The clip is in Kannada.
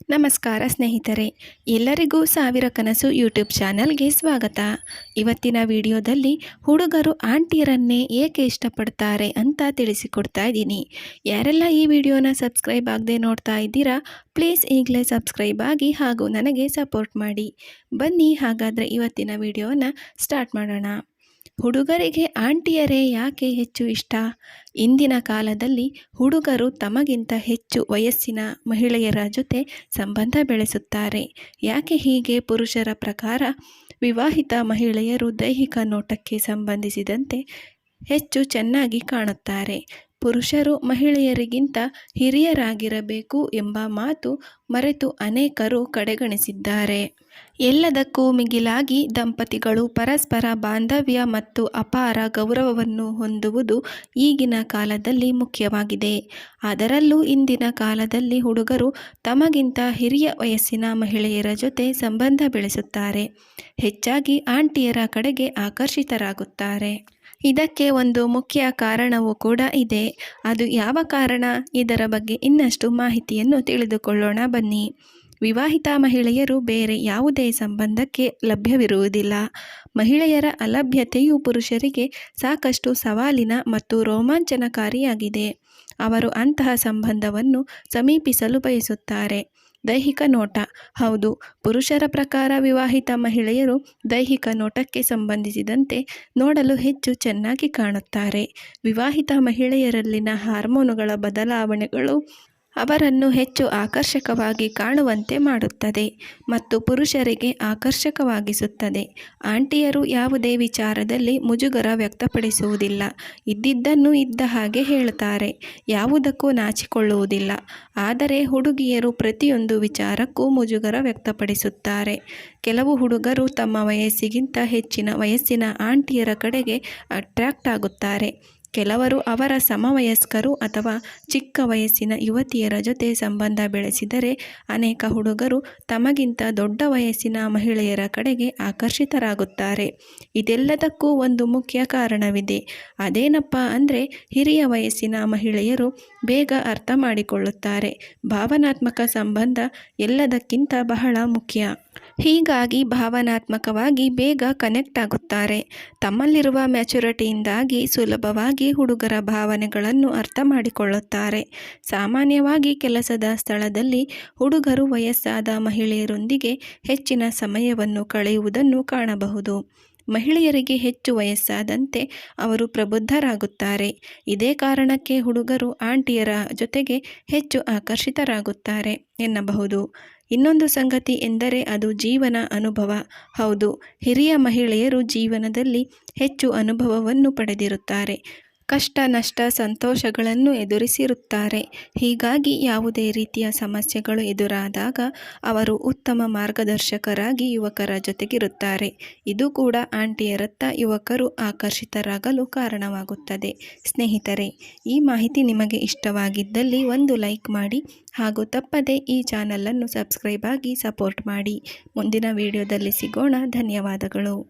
ನಮಸ್ಕಾರ ಸ್ನೇಹಿತರೆ, ಎಲ್ಲರಿಗೂ ಸಾವಿರ ಕನಸು ಯೂಟ್ಯೂಬ್ ಚಾನಲ್ಗೆ ಸ್ವಾಗತ. ಇವತ್ತಿನ ವಿಡಿಯೋದಲ್ಲಿ ಹುಡುಗರು ಆಂಟಿಯರನ್ನೇ ಏಕೆ ಇಷ್ಟಪಡ್ತಾರೆ ಅಂತ ತಿಳಿಸಿಕೊಡ್ತಾ ಇದ್ದೀನಿ. ಯಾರೆಲ್ಲ ಈ ವಿಡಿಯೋನ ಸಬ್ಸ್ಕ್ರೈಬ್ ಆಗದೆ ನೋಡ್ತಾ ಇದ್ದೀರಾ, ಪ್ಲೀಸ್ ಈಗಲೇ ಸಬ್ಸ್ಕ್ರೈಬ್ ಆಗಿ ಹಾಗೂ ನನಗೆ ಸಪೋರ್ಟ್ ಮಾಡಿ. ಬನ್ನಿ ಹಾಗಾದರೆ ಇವತ್ತಿನ ವಿಡಿಯೋನ ಸ್ಟಾರ್ಟ್ ಮಾಡೋಣ. ಹುಡುಗರಿಗೆ ಆಂಟಿಯರೇ ಯಾಕೆ ಹೆಚ್ಚು ಇಷ್ಟ? ಇಂದಿನ ಕಾಲದಲ್ಲಿ ಹುಡುಗರು ತಮಗಿಂತ ಹೆಚ್ಚು ವಯಸ್ಸಿನ ಮಹಿಳೆಯರ ಜೊತೆ ಸಂಬಂಧ ಬೆಳೆಸುತ್ತಾರೆ. ಯಾಕೆ ಹೀಗೆ? ಪುರುಷರ ಪ್ರಕಾರ ವಿವಾಹಿತ ಮಹಿಳೆಯರು ದೈಹಿಕ ನೋಟಕ್ಕೆ ಸಂಬಂಧಿಸಿದಂತೆ ಹೆಚ್ಚು ಚೆನ್ನಾಗಿ ಕಾಣುತ್ತಾರೆ. ಪುರುಷರು ಮಹಿಳೆಯರಿಗಿಂತ ಹಿರಿಯರಾಗಿರಬೇಕು ಎಂಬ ಮಾತು ಮರೆತು ಅನೇಕರು ಕಡೆಗಣಿಸಿದ್ದಾರೆ. ಎಲ್ಲದಕ್ಕೂ ಮಿಗಿಲಾಗಿ ದಂಪತಿಗಳು ಪರಸ್ಪರ ಬಾಂಧವ್ಯ ಮತ್ತು ಅಪಾರ ಗೌರವವನ್ನು ಹೊಂದುವುದು ಈಗಿನ ಕಾಲದಲ್ಲಿ ಮುಖ್ಯವಾಗಿದೆ. ಅದರಲ್ಲೂ ಇಂದಿನ ಕಾಲದಲ್ಲಿ ಹುಡುಗರು ತಮಗಿಂತ ಹಿರಿಯ ವಯಸ್ಸಿನ ಮಹಿಳೆಯರ ಜೊತೆ ಸಂಬಂಧ ಬೆಳೆಸುತ್ತಾರೆ. ಹೆಚ್ಚಾಗಿ ಆಂಟಿಯರ ಕಡೆಗೆ ಆಕರ್ಷಿತರಾಗುತ್ತಾರೆ. ಇದಕ್ಕೆ ಒಂದು ಮುಖ್ಯ ಕಾರಣವೂ ಕೂಡ ಇದೆ. ಅದು ಯಾವ ಕಾರಣ? ಇದರ ಬಗ್ಗೆ ಇನ್ನಷ್ಟು ಮಾಹಿತಿಯನ್ನು ತಿಳಿದುಕೊಳ್ಳೋಣ ಬನ್ನಿ. ವಿವಾಹಿತ ಮಹಿಳೆಯರು ಬೇರೆ ಯಾವುದೇ ಸಂಬಂಧಕ್ಕೆ ಲಭ್ಯವಿರುವುದಿಲ್ಲ. ಮಹಿಳೆಯರ ಅಲಭ್ಯತೆಯು ಪುರುಷರಿಗೆ ಸಾಕಷ್ಟು ಸವಾಲಿನ ಮತ್ತು ರೋಮಾಂಚನಕಾರಿಯಾಗಿದೆ. ಅವರು ಅಂತಹ ಸಂಬಂಧವನ್ನು ಸಮೀಪಿಸಲು ಬಯಸುತ್ತಾರೆ. ದೈಹಿಕ ನೋಟ. ಹೌದು, ಪುರುಷರ ಪ್ರಕಾರ ವಿವಾಹಿತ ಮಹಿಳೆಯರು ದೈಹಿಕ ನೋಟಕ್ಕೆ ಸಂಬಂಧಿಸಿದಂತೆ ನೋಡಲು ಹೆಚ್ಚು ಚೆನ್ನಾಗಿ ಕಾಣುತ್ತಾರೆ. ವಿವಾಹಿತ ಮಹಿಳೆಯರಲ್ಲಿನ ಹಾರ್ಮೋನುಗಳ ಬದಲಾವಣೆಗಳು ಅವರನ್ನು ಹೆಚ್ಚು ಆಕರ್ಷಕವಾಗಿ ಕಾಣುವಂತೆ ಮಾಡುತ್ತದೆ ಮತ್ತು ಪುರುಷರಿಗೆ ಆಕರ್ಷಕವಾಗಿಸುತ್ತದೆ. ಆಂಟಿಯರು ಯಾವುದೇ ವಿಚಾರದಲ್ಲಿ ಮುಜುಗರ ವ್ಯಕ್ತಪಡಿಸುವುದಿಲ್ಲ. ಇದ್ದಿದ್ದನ್ನು ಇದ್ದ ಹಾಗೆ ಹೇಳುತ್ತಾರೆ. ಯಾವುದಕ್ಕೂ ನಾಚಿಕೊಳ್ಳುವುದಿಲ್ಲ. ಆದರೆ ಹುಡುಗಿಯರು ಪ್ರತಿಯೊಂದು ವಿಚಾರಕ್ಕೂ ಮುಜುಗರ ವ್ಯಕ್ತಪಡಿಸುತ್ತಾರೆ. ಕೆಲವು ಹುಡುಗರು ತಮ್ಮ ವಯಸ್ಸಿಗಿಂತ ಹೆಚ್ಚಿನ ವಯಸ್ಸಿನ ಆಂಟಿಯರ ಕಡೆಗೆ ಅಟ್ರಾಕ್ಟ್ ಆಗುತ್ತಾರೆ. ಕೆಲವರು ಅವರ ಸಮವಯಸ್ಕರು ಅಥವಾ ಚಿಕ್ಕ ವಯಸ್ಸಿನ ಯುವತಿಯರ ಜೊತೆ ಸಂಬಂಧ ಬೆಳೆಸಿದರೆ, ಅನೇಕ ಹುಡುಗರು ತಮಗಿಂತ ದೊಡ್ಡ ವಯಸ್ಸಿನ ಮಹಿಳೆಯರ ಕಡೆಗೆ ಆಕರ್ಷಿತರಾಗುತ್ತಾರೆ. ಇದೆಲ್ಲದಕ್ಕೂ ಒಂದು ಮುಖ್ಯ ಕಾರಣವಿದೆ. ಅದೇನಪ್ಪ ಅಂದರೆ, ಹಿರಿಯ ವಯಸ್ಸಿನ ಮಹಿಳೆಯರು ಬೇಗ ಅರ್ಥ ಮಾಡಿಕೊಳ್ಳುತ್ತಾರೆ. ಭಾವನಾತ್ಮಕ ಸಂಬಂಧ ಎಲ್ಲದಕ್ಕಿಂತ ಬಹಳ ಮುಖ್ಯ. ಹೀಗಾಗಿ ಭಾವನಾತ್ಮಕವಾಗಿ ಬೇಗ ಕನೆಕ್ಟ್ ಆಗುತ್ತಾರೆ. ತಮ್ಮಲ್ಲಿರುವ ಮ್ಯಾಚುರಿಟಿಯಿಂದಾಗಿ ಸುಲಭವಾಗಿ ಹುಡುಗರ ಭಾವನೆಗಳನ್ನು ಅರ್ಥ ಮಾಡಿಕೊಳ್ಳುತ್ತಾರೆ. ಸಾಮಾನ್ಯವಾಗಿ ಕೆಲಸದ ಸ್ಥಳದಲ್ಲಿ ಹುಡುಗರು ವಯಸ್ಸಾದ ಮಹಿಳೆಯರೊಂದಿಗೆ ಹೆಚ್ಚಿನ ಸಮಯವನ್ನು ಕಳೆಯುವುದನ್ನು ಕಾಣಬಹುದು. ಮಹಿಳೆಯರಿಗೆ ಹೆಚ್ಚು ವಯಸ್ಸಾದಂತೆ ಅವರು ಪ್ರಬುದ್ಧರಾಗುತ್ತಾರೆ. ಇದೇ ಕಾರಣಕ್ಕೆ ಹುಡುಗರು ಆಂಟಿಯರ ಜೊತೆಗೆ ಹೆಚ್ಚು ಆಕರ್ಷಿತರಾಗುತ್ತಾರೆ ಎನ್ನಬಹುದು. ಇನ್ನೊಂದು ಸಂಗತಿ ಎಂದರೆ ಅದು ಜೀವನ ಅನುಭವ. ಹೌದು, ಹಿರಿಯ ಮಹಿಳೆಯರು ಜೀವನದಲ್ಲಿ ಹೆಚ್ಚು ಅನುಭವವನ್ನು ಪಡೆದಿರುತ್ತಾರೆ. ಕಷ್ಟ, ನಷ್ಟ, ಸಂತೋಷಗಳನ್ನು ಎದುರಿಸಿರುತ್ತಾರೆ. ಹೀಗಾಗಿ ಯಾವುದೇ ರೀತಿಯ ಸಮಸ್ಯೆಗಳು ಎದುರಾದಾಗ ಅವರು ಉತ್ತಮ ಮಾರ್ಗದರ್ಶಕರಾಗಿ ಯುವಕರ ಜೊತೆಗಿರುತ್ತಾರೆ. ಇದು ಕೂಡ ಆಂಟಿಯರತ್ತ ಯುವಕರು ಆಕರ್ಷಿತರಾಗಲು ಕಾರಣವಾಗುತ್ತದೆ. ಸ್ನೇಹಿತರೆ, ಈ ಮಾಹಿತಿ ನಿಮಗೆ ಇಷ್ಟವಾಗಿದ್ದಲ್ಲಿ ಒಂದು ಲೈಕ್ ಮಾಡಿ ಹಾಗೂ ತಪ್ಪದೆ ಈ ಚಾನಲನ್ನು ಸಬ್ಸ್ಕ್ರೈಬ್ ಆಗಿ ಸಪೋರ್ಟ್ ಮಾಡಿ. ಮುಂದಿನ ವಿಡಿಯೋದಲ್ಲಿ ಸಿಗೋಣ. ಧನ್ಯವಾದಗಳು.